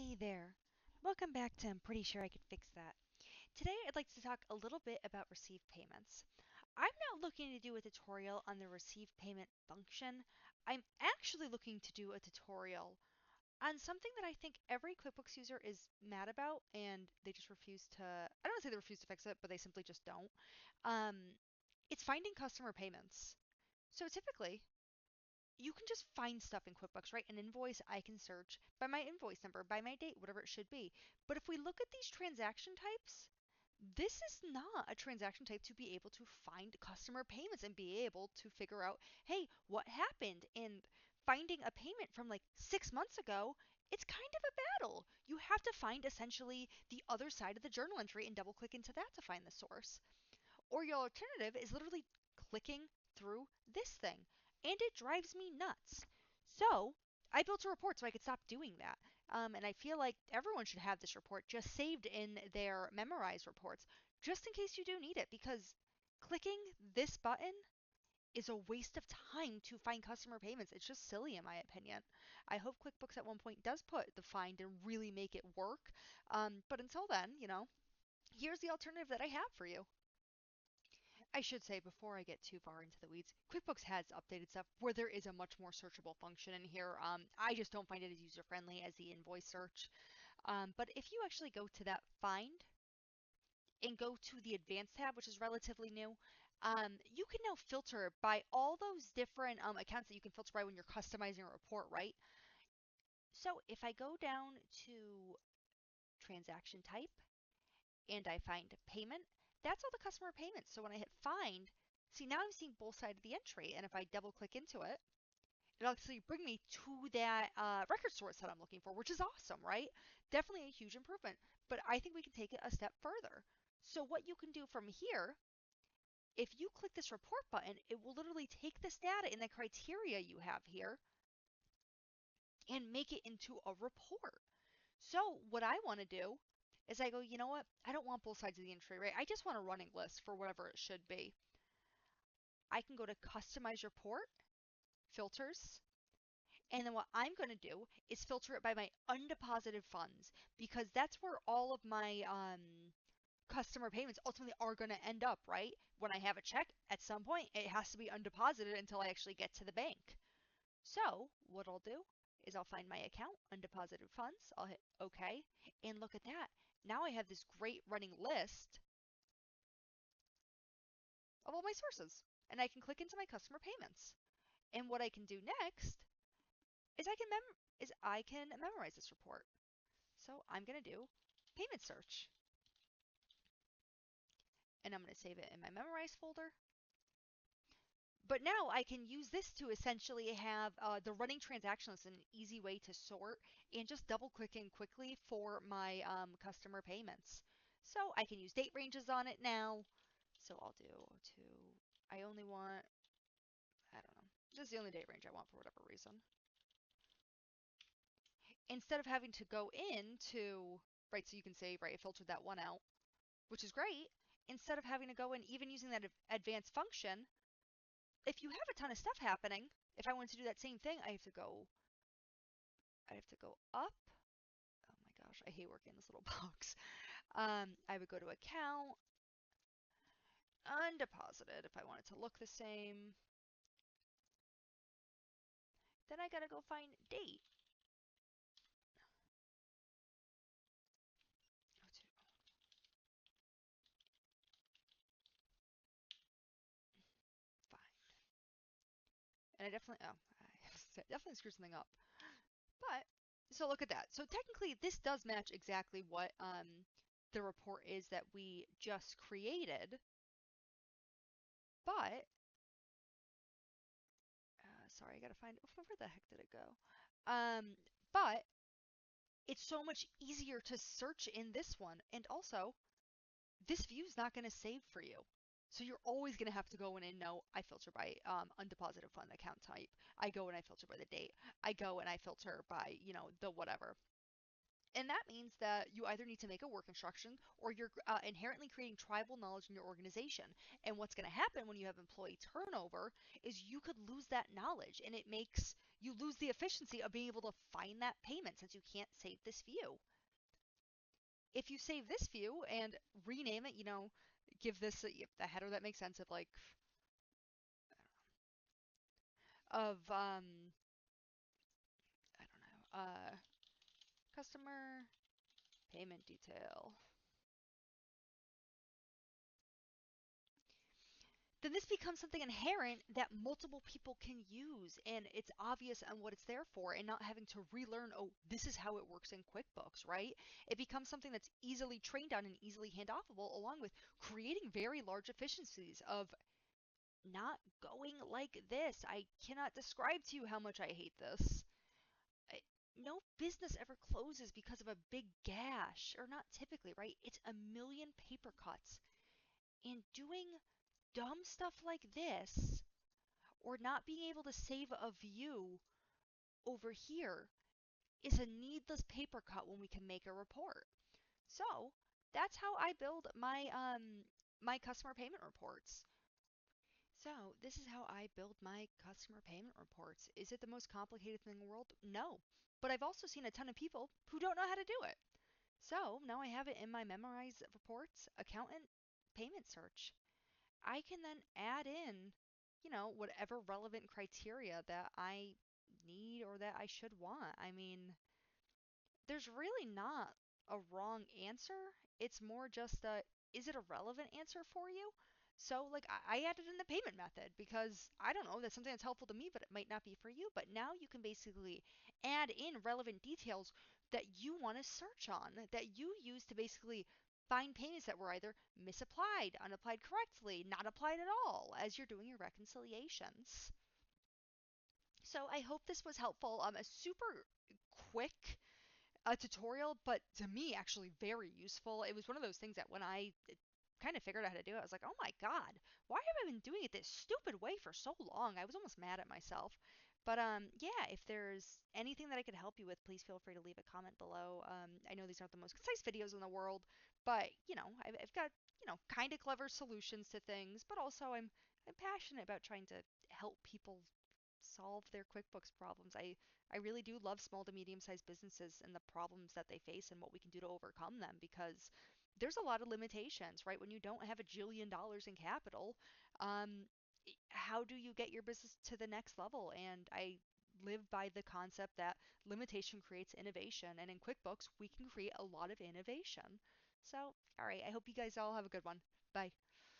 Hey there. Welcome back to I'm Pretty Sure I Could Fix That. Today I'd like to talk a little bit about receive payments. I'm not looking to do a tutorial on the receive payment function. I'm actually looking to do a tutorial on something that I think every QuickBooks user is mad about and they just refuse to, I don't want to say they refuse to fix it, but they simply just don't. Um, it's finding customer payments. So typically, you can just find stuff in QuickBooks, right? An invoice I can search by my invoice number, by my date, whatever it should be. But if we look at these transaction types, this is not a transaction type to be able to find customer payments and be able to figure out, hey, what happened? And finding a payment from like 6 months ago, it's kind of a battle. You have to find essentially the other side of the journal entry and double click into that to find the source. Or your alternative is literally clicking through this thing, and it drives me nuts. So I built a report so I could stop doing that. And I feel like everyone should have this report just saved in their memorized reports, just in case you do need it, because clicking this button is a waste of time to find customer payments. It's just silly, in my opinion. I hope QuickBooks at one point does put the find and really make it work. But until then, here's the alternative that I have for you. I should say before I get too far into the weeds, QuickBooks has updated stuff where there is a much more searchable function in here. I just don't find it as user friendly as the invoice search. But if you actually go to that find and go to the advanced tab, which is relatively new, you can now filter by all those different accounts that you can filter by when you're customizing a report, right? So if I go down to transaction type, and I find payment, that's all the customer payments. So when I hit find, see now I'm seeing both sides of the entry. And if I double click into it, it'll actually bring me to that record source that I'm looking for, which is awesome, right? Definitely a huge improvement. But I think we can take it a step further. So what you can do from here, if you click this report button, it will literally take this data and the criteria you have here and make it into a report. So what I want to do is I go, you know what? I don't want both sides of the entry, right? I just want a running list for whatever it should be. I can go to customize report, filters, and then what I'm going to do is filter it by my undeposited funds because that's where all of my customer payments ultimately are going to end up, right? When I have a check, at some point it has to be undeposited until I actually get to the bank. So what I'll do is I'll find my account, undeposited funds, I'll hit OK, and look at that. Now I have this great running list of all my sources, and I can click into my customer payments. And what I can do next is I can memorize this report. So I'm going to do payment search, and I'm going to save it in my memorized folder. But now I can use this to essentially have the running transaction list, an easy way to sort and just double click in quickly for my customer payments. So I can use date ranges on it now. So I'll do I only want, I don't know, just the only date range I want for whatever reason. Instead of having to go into, right, so you can say, right, I filtered that one out, which is great. Instead of having to go in, even using that advanced function, if you have a ton of stuff happening, if I want to do that same thing, I have to go up. Oh my gosh, I hate working in this little box. I would go to account, undeposited if I want it to look the same. Then I gotta go find date. Oh, find. And I definitely, oh, I definitely screwed something up. But, so look at that. So technically this does match exactly what the report is that we just created. But, sorry, I gotta find, oh, where the heck did it go? Um, but it's so much easier to search in this one. And also, this view is not going to save for you. So you're always going to have to go in and know I filter by undeposited fund account type. I go and I filter by the date. I go and I filter by, the whatever. And that means that you either need to make a work instruction or you're inherently creating tribal knowledge in your organization. And what's going to happen when you have employee turnover is you could lose that knowledge and it makes you lose the efficiency of being able to find that payment since you can't save this view. If you save this view and rename it, give this a header that makes sense of like of I don't know, customer payment detail, then this becomes something inherent that multiple people can use and it's obvious on what it's there for and not having to relearn, oh, this is how it works in QuickBooks, right? It becomes something that's easily trained on and easily handoffable, along with creating very large efficiencies of not going like this. I cannot describe to you how much I hate this. I, no business ever closes because of a big gash, or not typically, right? It's a million paper cuts. And doing dumb stuff like this, or not being able to save a view over here, is a needless paper cut when we can make a report. So that's how I build my customer payment reports. So, this is how I build my customer payment reports. Is it the most complicated thing in the world? No. But I've also seen a ton of people who don't know how to do it. So, now I have it in my memorized reports, accountant payment search. I can then add in, whatever relevant criteria that I need or that I should want. I mean, there's really not a wrong answer. It's more just a, is it a relevant answer for you? So, like, I added in the payment method because I don't know, that's something that's helpful to me, but it might not be for you. But now you can basically add in relevant details that you want to search on, that you use to basically find payments that were either misapplied, unapplied correctly, not applied at all as you're doing your reconciliations. So, I hope this was helpful. A super quick a tutorial, but to me, actually very useful. It was one of those things that when I kind of figured out how to do it, I was like, oh my God, why have I been doing it this stupid way for so long? I was almost mad at myself. But yeah, if there's anything that I could help you with, please feel free to leave a comment below. I know these aren't the most concise videos in the world, but I've got kind of clever solutions to things, but also I'm passionate about trying to help people solve their QuickBooks problems. I really do love small to medium sized businesses and the problems that they face and what we can do to overcome them because there's a lot of limitations, right? When you don't have $1 jillion in capital, um, how do you get your business to the next level? And I live by the concept that limitation creates innovation. And in QuickBooks, we can create a lot of innovation. So, all right, I hope you guys all have a good one. Bye.